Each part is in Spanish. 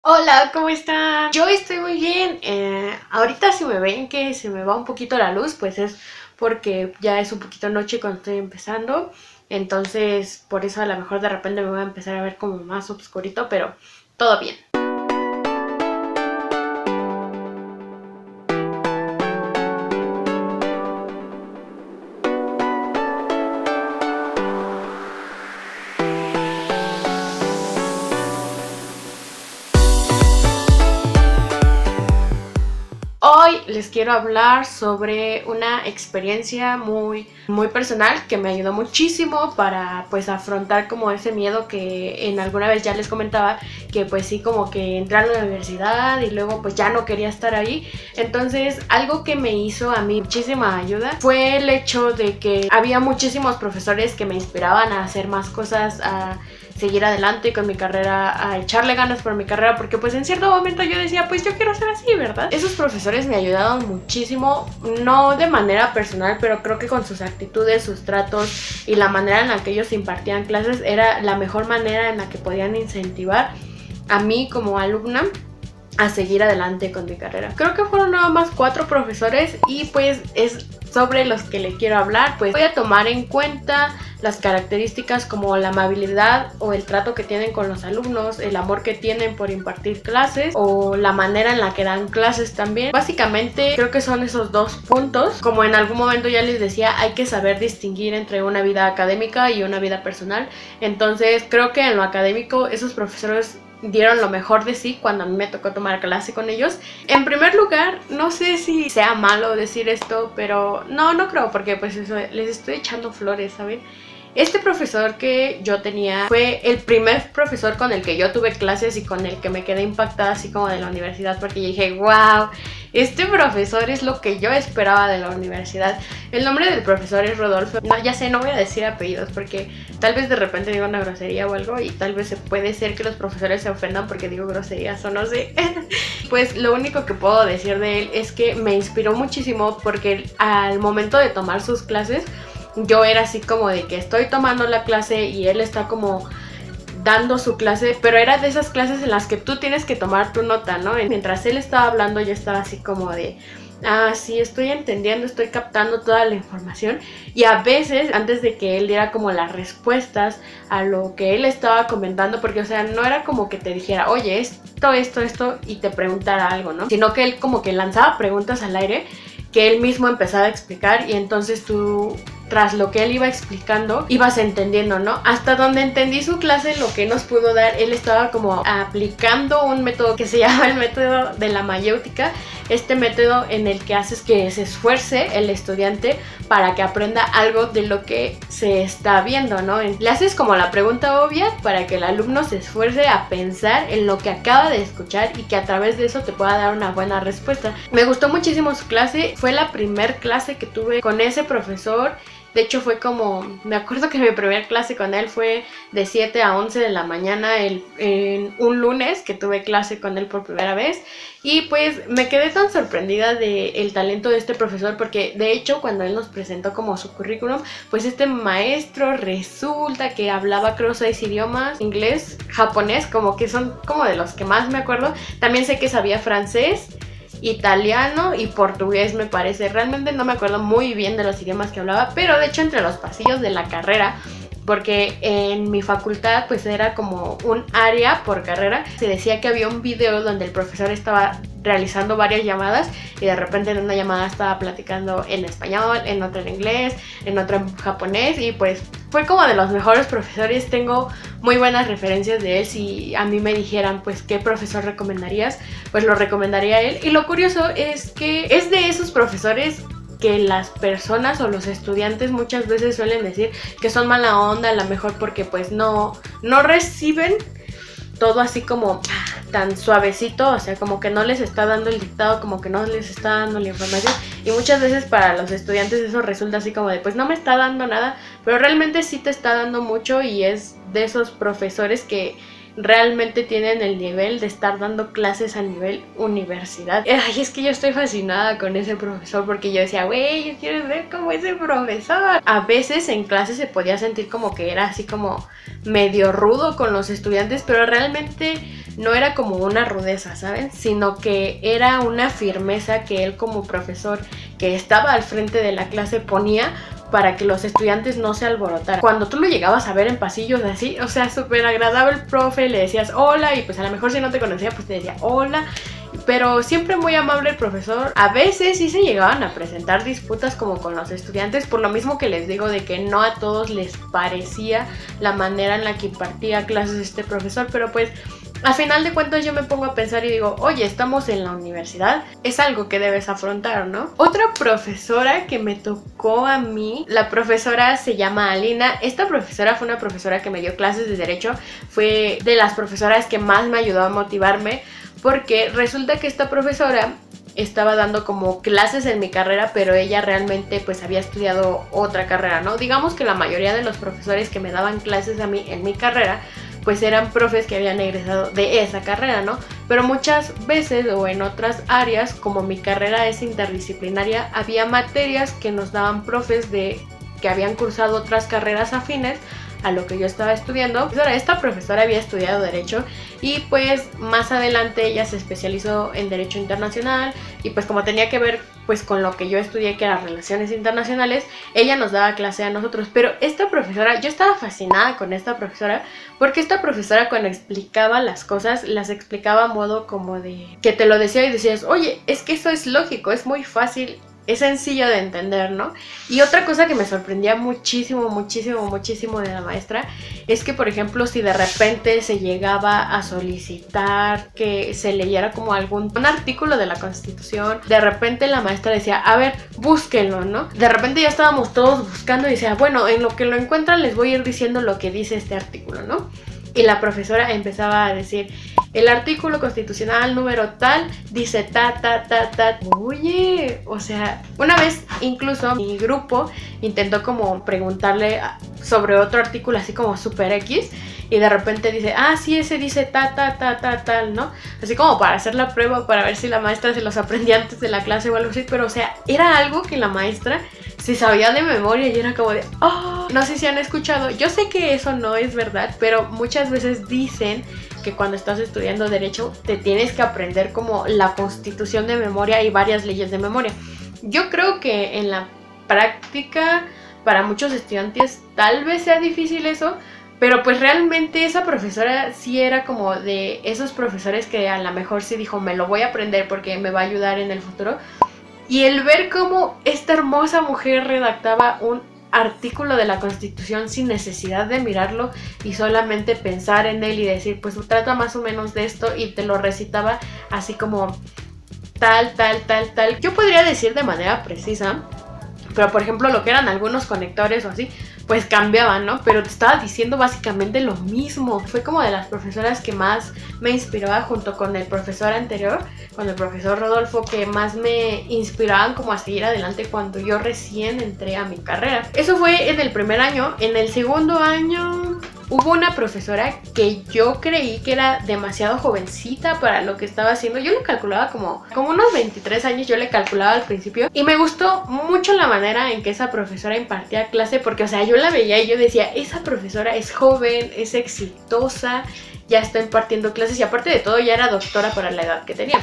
Hola, ¿cómo están? Yo estoy muy bien. Ahorita si me ven que se me va un poquito la luz, pues es porque ya es un poquito noche cuando estoy empezando. Entonces, por eso a lo mejor de repente me voy a empezar a ver como más oscurito, pero todo bien. Hoy les quiero hablar sobre una experiencia muy personal que me ayudó muchísimo para pues afrontar como ese miedo que en alguna vez ya les comentaba, que pues sí, como que entré a la universidad y luego pues ya no quería estar ahí. Entonces algo que me hizo a mí muchísima ayuda fue el hecho de que había muchísimos profesores que me inspiraban a hacer más cosas, a seguir adelante con mi carrera, a echarle ganas por mi carrera, porque pues en cierto momento yo decía, pues yo quiero ser así, ¿verdad? Esos profesores me ayudaron muchísimo, no de manera personal, pero creo que con sus actitudes, sus tratos y la manera en la que ellos impartían clases era la mejor manera en la que podían incentivar a mí como alumna a seguir adelante con mi carrera. Creo que fueron nada más 4 profesores y pues es sobre los que le quiero hablar. Pues voy a tomar en cuenta las características como la amabilidad o el trato que tienen con los alumnos, el amor que tienen por impartir clases o la manera en la que dan clases también. Básicamente creo que son esos 2 puntos. Como en algún momento ya les decía, hay que saber distinguir entre una vida académica y una vida personal. Entonces creo que en lo académico esos profesores dieron lo mejor de sí cuando a mí me tocó tomar clase con ellos. En primer lugar, no sé si sea malo decir esto, pero no creo, porque pues eso, les estoy echando flores, ¿saben? Este profesor que yo tenía fue el primer profesor con el que yo tuve clases y con el que me quedé impactada así como de la universidad, porque yo dije, wow, este profesor es lo que yo esperaba de la universidad. El nombre del profesor es Rodolfo. No, ya sé, no voy a decir apellidos porque tal vez de repente digo una grosería o algo y tal vez puede ser que los profesores se ofendan porque digo groserías o no sé. Pues lo único que puedo decir de él es que me inspiró muchísimo porque al momento de tomar sus clases yo era así como de que estoy tomando la clase y él está como dando su clase, pero era de esas clases en las que tú tienes que tomar tu nota, ¿no? Mientras él estaba hablando yo estaba así como de, sí, estoy entendiendo, estoy captando toda la información. Y a veces, antes de que él diera como las respuestas a lo que él estaba comentando, porque o sea, no era como que te dijera, oye, esto, y te preguntara algo, ¿no? Sino que él como que lanzaba preguntas al aire que él mismo empezaba a explicar y entonces tú, tras lo que él iba explicando, ibas entendiendo, ¿no? Hasta donde entendí su clase, lo que nos pudo dar, él estaba como aplicando un método que se llama el método de la mayéutica, este método en el que haces que se esfuerce el estudiante para que aprenda algo de lo que se está viendo, ¿no? Le haces como la pregunta obvia para que el alumno se esfuerce a pensar en lo que acaba de escuchar y que a través de eso te pueda dar una buena respuesta. Me gustó muchísimo su clase, fue la primer clase que tuve con ese profesor. De hecho fue como, me acuerdo que mi primera clase con él fue de 7 a 11 de la mañana en un lunes que tuve clase con él por primera vez. Y pues me quedé tan sorprendida del talento de este profesor porque de hecho cuando él nos presentó como su currículum, pues este maestro resulta que hablaba creo 6 idiomas, inglés, japonés, como que son como de los que más me acuerdo. También sé que sabía francés, italiano y portugués me parece. Realmente no me acuerdo muy bien de los idiomas que hablaba, pero de hecho entre los pasillos de la carrera, porque en mi facultad pues era como un área por carrera, se decía que había un video donde el profesor estaba realizando varias llamadas y de repente en una llamada estaba platicando en español, en otra en inglés, en otra en japonés y pues fue como de los mejores profesores. Tengo muy buenas referencias de él. Si a mí me dijeran pues qué profesor recomendarías, pues lo recomendaría a él. Y lo curioso es que es de esos profesores que las personas o los estudiantes muchas veces suelen decir que son mala onda, a lo mejor porque pues no reciben todo así como tan suavecito, o sea, como que no les está dando el dictado, como que no les está dando la información y muchas veces para los estudiantes eso resulta así como de pues no me está dando nada, pero realmente sí te está dando mucho y es de esos profesores que realmente tienen el nivel de estar dando clases a nivel universidad. Ay, es que yo estoy fascinada con ese profesor porque yo decía, güey, yo quiero ser como ese profesor. A veces en clase se podía sentir como que era así como medio rudo con los estudiantes, pero realmente no era como una rudeza, ¿saben? Sino que era una firmeza que él como profesor que estaba al frente de la clase ponía para que los estudiantes no se alborotaran. Cuando tú lo llegabas a ver en pasillos así, o sea, súper agradable el profe, le decías hola y pues a lo mejor si no te conocía pues te decía hola, pero siempre muy amable el profesor. A veces sí se llegaban a presentar disputas como con los estudiantes, por lo mismo que les digo de que no a todos les parecía la manera en la que impartía clases este profesor, pero pues a final de cuentas yo me pongo a pensar y digo, oye, estamos en la universidad, es algo que debes afrontar, ¿no? Otra profesora que me tocó a mí, la profesora se llama Alina. Esta profesora fue una profesora que me dio clases de derecho, fue de las profesoras que más me ayudó a motivarme, porque resulta que esta profesora estaba dando como clases en mi carrera, pero ella realmente pues había estudiado otra carrera, ¿no? Digamos que la mayoría de los profesores que me daban clases a mí en mi carrera pues eran profes que habían egresado de esa carrera, ¿no? Pero muchas veces o en otras áreas, como mi carrera es interdisciplinaria, había materias que nos daban profes que habían cursado otras carreras afines a lo que yo estaba estudiando. Esta profesora había estudiado Derecho y pues más adelante ella se especializó en Derecho Internacional y pues como tenía que ver pues con lo que yo estudié, que eran Relaciones Internacionales, ella nos daba clase a nosotros. Pero esta profesora, yo estaba fascinada con esta profesora porque esta profesora cuando explicaba las cosas, las explicaba a modo como de que te lo decía y decías, oye, es que eso es lógico, es muy fácil, es sencillo de entender, ¿no? Y otra cosa que me sorprendía muchísimo, muchísimo, muchísimo de la maestra es que, por ejemplo, si de repente se llegaba a solicitar que se leyera como un artículo de la Constitución, de repente la maestra decía, a ver, búsquenlo, ¿no? De repente ya estábamos todos buscando y decía, bueno, en lo que lo encuentran les voy a ir diciendo lo que dice este artículo, ¿no? Y la profesora empezaba a decir, el artículo constitucional número tal dice ta. Oye, o sea, una vez incluso mi grupo intentó como preguntarle sobre otro artículo así como super X y de repente dice, ah, sí, ese dice tal, ¿no? Así como para hacer la prueba, para ver si la maestra se los aprendía antes de la clase o algo así, pero o sea, era algo que la maestra se sabía de memoria y era como de, oh, no sé si han escuchado, yo sé que eso no es verdad, pero muchas veces dicen que cuando estás estudiando Derecho te tienes que aprender como la Constitución de memoria y varias leyes de memoria. Yo creo que en la práctica para muchos estudiantes tal vez sea difícil eso, pero pues realmente esa profesora sí era como de esos profesores que a lo mejor sí dijo, me lo voy a aprender porque me va a ayudar en el futuro. Y el ver cómo esta hermosa mujer redactaba un artículo de la Constitución sin necesidad de mirarlo y solamente pensar en él y decir, pues trata más o menos de esto, y te lo recitaba así como tal. Yo podría decir de manera precisa, pero por ejemplo lo que eran algunos conectores o así, pues cambiaban, ¿no? Pero te estaba diciendo básicamente lo mismo. Fue como de las profesoras que más me inspiraba junto con el profesor anterior, con el profesor Rodolfo, que más me inspiraban como a seguir adelante cuando yo recién entré a mi carrera. Eso fue en el primer año. En el segundo año hubo una profesora que yo creí que era demasiado jovencita para lo que estaba haciendo. Yo le calculaba como unos 23 años, yo le calculaba al principio. Y me gustó mucho la manera en que esa profesora impartía clase, porque, o sea, yo la veía y yo decía, esa profesora es joven, es exitosa, ya está impartiendo clases y aparte de todo ya era doctora para la edad que tenía.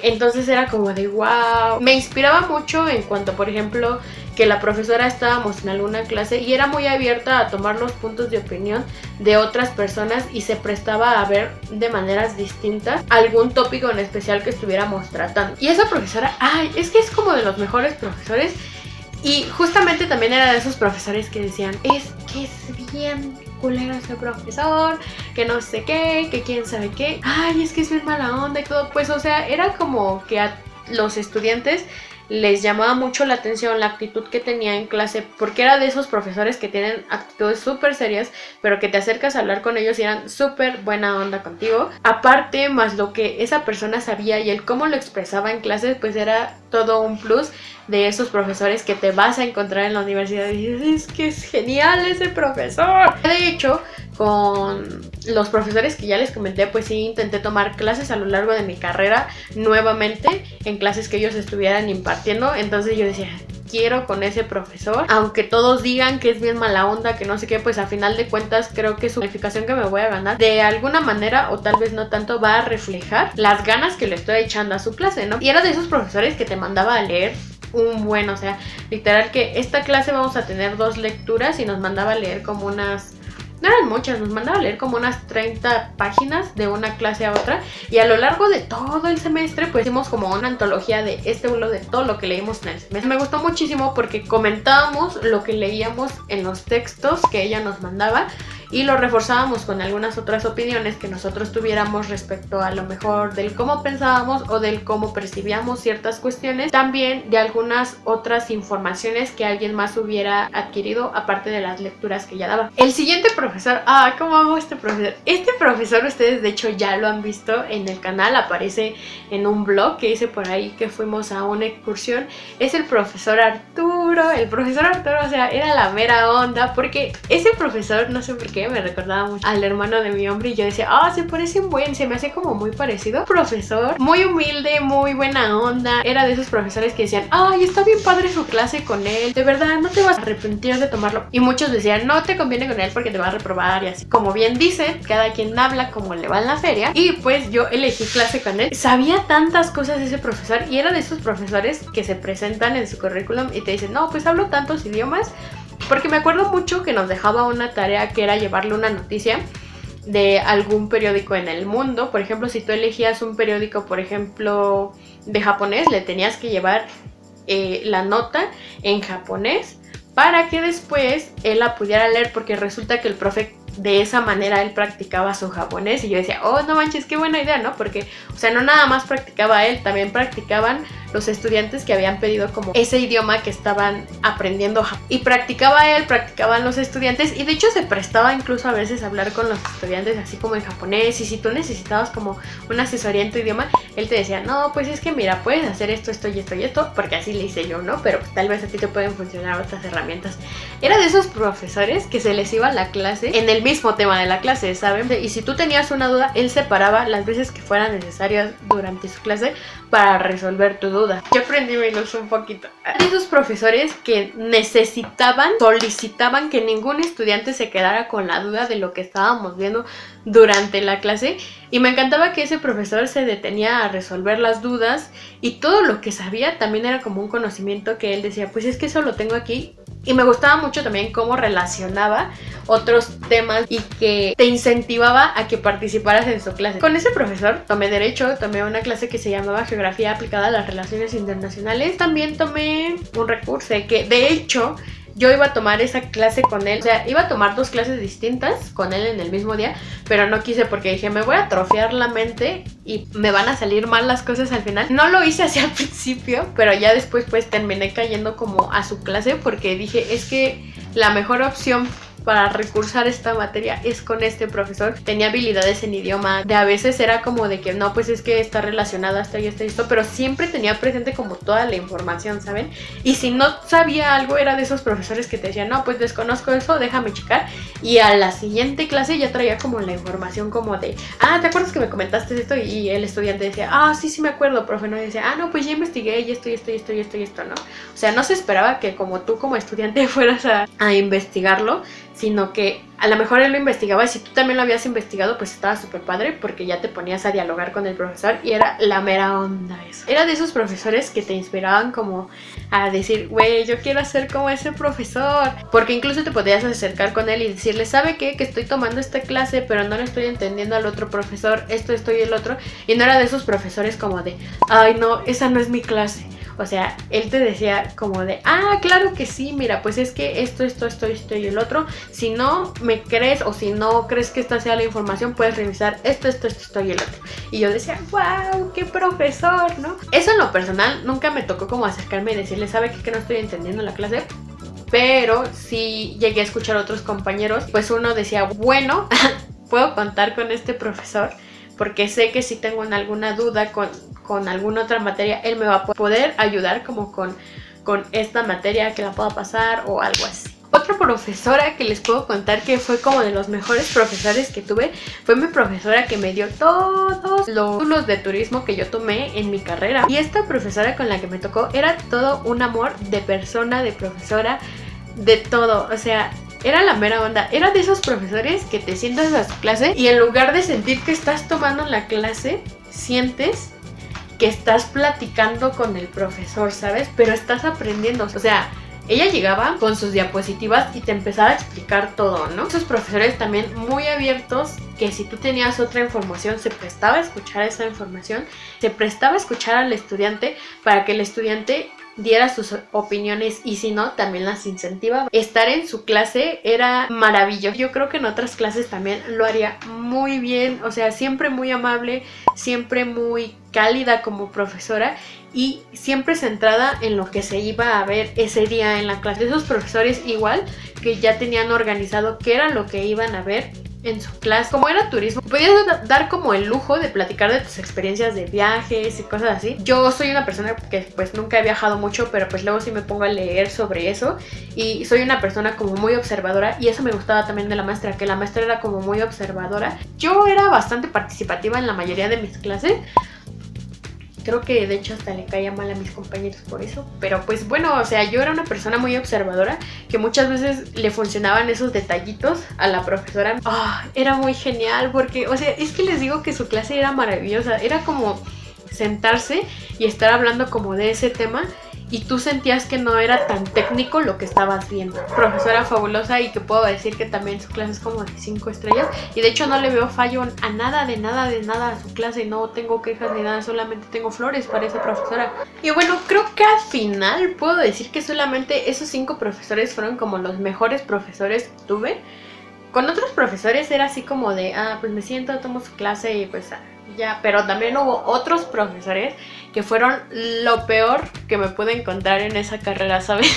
Entonces era como de wow. Me inspiraba mucho en cuanto, por ejemplo, que la profesora estábamos en alguna clase y era muy abierta a tomar los puntos de opinión de otras personas y se prestaba a ver de maneras distintas algún tópico en especial que estuviéramos tratando. Y esa profesora, ay, es que es como de los mejores profesores. Y justamente también era de esos profesores que decían, es que es bien culero ese profesor, que no sé qué, que quién sabe qué, ay, es que es bien mala onda y todo. Pues, o sea, era como que a los estudiantes les llamaba mucho la atención la actitud que tenía en clase, porque era de esos profesores que tienen actitudes súper serias, pero que te acercas a hablar con ellos y eran súper buena onda contigo. Aparte, más lo que esa persona sabía y el cómo lo expresaba en clases, pues era todo un plus de esos profesores que te vas a encontrar en la universidad y dices, es que es genial ese profesor. De hecho, con los profesores que ya les comenté, pues sí intenté tomar clases a lo largo de mi carrera nuevamente en clases que ellos estuvieran impartiendo. Entonces yo decía, quiero con ese profesor, aunque todos digan que es bien mala onda, que no sé qué, pues a final de cuentas creo que su calificación que me voy a ganar de alguna manera, o tal vez no tanto, va a reflejar las ganas que le estoy echando a su clase, ¿no? Y era de esos profesores que te mandaba a leer un buen, o sea, literal que esta clase vamos a tener 2 lecturas y nos mandaba a leer como unas... No eran muchas, nos mandaba a leer como unas 30 páginas de una clase a otra, y a lo largo de todo el semestre pues hicimos como una antología de de todo lo que leímos en el semestre. Me gustó muchísimo porque comentábamos lo que leíamos en los textos que ella nos mandaba y lo reforzábamos con algunas otras opiniones que nosotros tuviéramos respecto a lo mejor del cómo pensábamos o del cómo percibíamos ciertas cuestiones, también de algunas otras informaciones que alguien más hubiera adquirido aparte de las lecturas que ella daba. El siguiente profesor, cómo amo este profesor. Este profesor ustedes de hecho ya lo han visto en el canal, aparece en un blog que hice por ahí que fuimos a una excursión. Es el profesor Arturo. El profesor Arturo, o sea, era la mera onda, porque ese profesor, no sé por qué, me recordaba mucho al hermano de mi hombre y yo decía, se parece un buen, se me hace como muy parecido. Profesor muy humilde, muy buena onda, era de esos profesores que decían, está bien padre su clase con él, de verdad no te vas a arrepentir de tomarlo, y muchos decían, no te conviene con él porque te va a reprobar y así. Como bien dice, cada quien habla como le va en la feria, y pues yo elegí clase con él. Sabía tantas cosas de ese profesor y era de esos profesores que se presentan en su currículum y te dicen, no, pues hablo tantos idiomas. Porque me acuerdo mucho que nos dejaba una tarea que era llevarle una noticia de algún periódico en el mundo. Por ejemplo, si tú elegías un periódico, por ejemplo, de japonés, le tenías que llevar la nota en japonés para que después él la pudiera leer, porque resulta que el profe de esa manera él practicaba su japonés y yo decía, no manches, qué buena idea, ¿no? Porque, o sea, no nada más practicaba él, también practicaban los estudiantes que habían pedido como ese idioma que estaban aprendiendo, y practicaba él, practicaban los estudiantes, y de hecho se prestaba incluso a veces a hablar con los estudiantes así como en japonés, y si tú necesitabas como una asesoría en tu idioma, él te decía, no, pues es que mira, puedes hacer esto, esto y esto y esto, porque así le hice yo, ¿no? Pero pues, tal vez a ti te pueden funcionar otras herramientas. Era de esos profesores que se les iba la clase en el mismo tema de la clase, ¿saben? Y si tú tenías una duda, él separaba las veces que fueran necesarias durante su clase para resolver tu duda. Yo aprendí menos un poquito. De esos profesores que solicitaban que ningún estudiante se quedara con la duda de lo que estábamos viendo durante la clase, y me encantaba que ese profesor se detenía a resolver las dudas, y todo lo que sabía también era como un conocimiento que él decía, pues es que eso lo tengo aquí. Y me gustaba mucho también cómo relacionaba otros temas y que te incentivaba a que participaras en su clase. Con ese profesor tomé Derecho, tomé una clase que se llamaba Geografía aplicada a las relaciones internacionales. También tomé un recurso que de hecho yo iba a tomar esa clase con él, o sea, iba a tomar 2 clases distintas con él en el mismo día, pero no quise porque dije, me voy a atrofiar la mente y me van a salir mal las cosas al final. No lo hice así al principio, pero ya después pues terminé cayendo como a su clase porque dije, es que la mejor opción para recursar esta materia es con este profesor. Tenía habilidades en idioma, de a veces era como de que no, pues es que está relacionada hasta y esto, pero siempre tenía presente como toda la información, ¿saben? Y si no sabía algo, era de esos profesores que te decían, no, pues desconozco eso, déjame checar, y a la siguiente clase ya traía como la información como de, ¿te acuerdas que me comentaste esto? Y el estudiante decía, sí me acuerdo, profe, ¿no? Y decía, no, pues ya investigué y esto, ¿no? O sea, no se esperaba que como tú como estudiante fueras a investigarlo, sino que a lo mejor él lo investigaba, y si tú también lo habías investigado, pues estaba súper padre porque ya te ponías a dialogar con el profesor y era la mera onda eso. Era de esos profesores que te inspiraban como a decir, güey, yo quiero ser como ese profesor, porque incluso te podías acercar con él y decirle, ¿sabe qué? Que estoy tomando esta clase, pero no le estoy entendiendo al otro profesor, esto y el otro, y no era de esos profesores como de, ay no, esa no es mi clase. O sea, él te decía como de, claro que sí, mira, pues es que esto y el otro. Si no me crees o si no crees que esta sea la información, puedes revisar esto y el otro. Y yo decía, wow, qué profesor, ¿no? Eso en lo personal nunca me tocó como acercarme y decirle, ¿sabe qué? Que no estoy entendiendo la clase. Pero sí llegué a escuchar a otros compañeros, pues uno decía, bueno, puedo contar con este profesor, porque sé que si tengo alguna duda con alguna otra materia, él me va a poder ayudar como con esta materia que la pueda pasar o algo así. Otro otra profesora que les puedo contar que fue como de los mejores profesores que tuve fue mi profesora que me dio todos los títulos de turismo que yo tomé en mi carrera. Y esta profesora con la que me tocó era todo un amor de persona, de profesora, de todo. O sea, era la mera onda. Era de esos profesores que te sientas a su clase y en lugar de sentir que estás tomando la clase, sientes que estás platicando con el profesor, ¿sabes? Pero estás aprendiendo. O sea, ella llegaba con sus diapositivas y te empezaba a explicar todo, ¿no? Esos profesores también muy abiertos, que si tú tenías otra información, se prestaba a escuchar esa información, se prestaba a escuchar al estudiante para que el estudiante diera sus opiniones y si no, también las incentivaba. Estar en su clase era maravilloso. Yo creo que en otras clases también lo haría muy bien, o sea, siempre muy amable, siempre muy cálida como profesora y siempre centrada en lo que se iba a ver ese día en la clase. Esos profesores igual que ya tenían organizado qué era lo que iban a ver en su clase. Como era turismo, podías dar como el lujo de platicar de tus experiencias de viajes y cosas así. Yo soy una persona que pues nunca he viajado mucho, pero pues luego sí me pongo a leer sobre eso y soy una persona como muy observadora y eso me gustaba también de la maestra, que la maestra era como muy observadora. Yo era bastante participativa en la mayoría de mis clases. Creo que de hecho hasta le caía mal a mis compañeros por eso. Pero pues bueno, o sea, yo era una persona muy observadora que muchas veces le funcionaban esos detallitos a la profesora. Era muy genial porque, o sea, es que les digo que su clase era maravillosa. Era como sentarse y estar hablando como de ese tema y tú sentías que no era tan técnico lo que estabas viendo. Profesora fabulosa y que puedo decir que también su clase es como de 5 estrellas y de hecho no le veo fallo a nada a su clase, no tengo quejas ni nada, solamente tengo flores para esa profesora. Y bueno, creo que al final puedo decir que solamente esos 5 profesores fueron como los mejores profesores que tuve. Con otros profesores era así como de, pues me siento, tomo su clase y pues ya, pero también hubo otros profesores que fueron lo peor que me pude encontrar en esa carrera, ¿saben?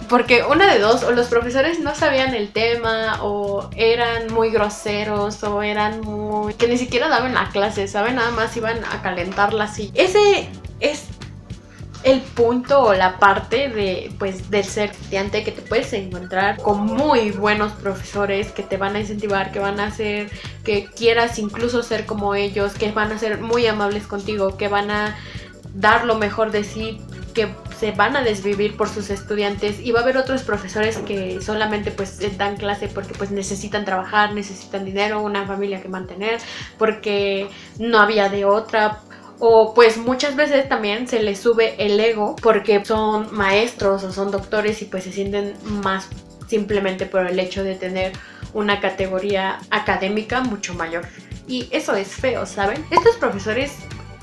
Porque una de dos, o los profesores no sabían el tema, o eran muy groseros, o eran muy... que ni siquiera daban la clase, ¿saben? Nada más iban a calentarla así. Ese es el punto o la parte de, pues, del ser estudiante, que te puedes encontrar con muy buenos profesores que te van a incentivar, que van a hacer que quieras incluso ser como ellos, que van a ser muy amables contigo, que van a dar lo mejor de sí, que se van a desvivir por sus estudiantes. Y va a haber otros profesores que solamente pues dan clase porque pues necesitan trabajar, necesitan dinero, una familia que mantener, porque no había de otra. O pues muchas veces también se les sube el ego porque son maestros o son doctores y pues se sienten más simplemente por el hecho de tener una categoría académica mucho mayor. Y eso es feo, ¿saben? Estos profesores,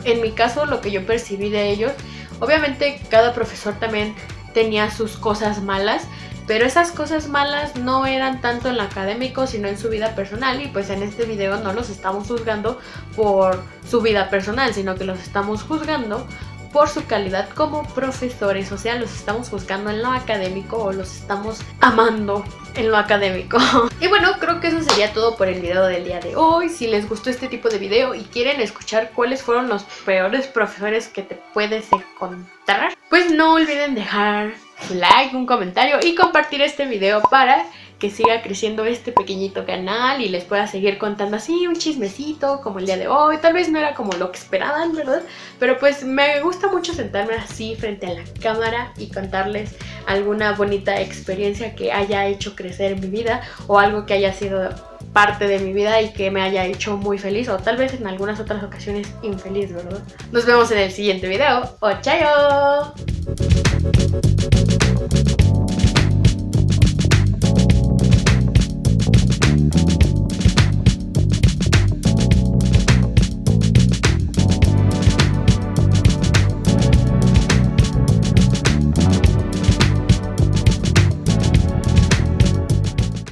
en mi caso, lo que yo percibí de ellos, obviamente cada profesor también tenía sus cosas malas, pero esas cosas malas no eran tanto en lo académico, sino en su vida personal. Y pues en este video no los estamos juzgando por su vida personal, sino que los estamos juzgando por su calidad como profesores. O sea, los estamos juzgando en lo académico o los estamos amando en lo académico. Y bueno, creo que eso sería todo por el video del día de hoy. Si les gustó este tipo de video y quieren escuchar cuáles fueron los peores profesores que te puedes encontrar, pues no olviden dejar su like, un comentario y compartir este video para que siga creciendo este pequeñito canal y les pueda seguir contando así un chismecito como el día de hoy. Tal vez no era como lo que esperaban, ¿verdad? Pero pues me gusta mucho sentarme así frente a la cámara y contarles alguna bonita experiencia que haya hecho crecer mi vida o algo que haya sido parte de mi vida y que me haya hecho muy feliz, o tal vez en algunas otras ocasiones infeliz, ¿verdad? Nos vemos en el siguiente video. ¡Chayo!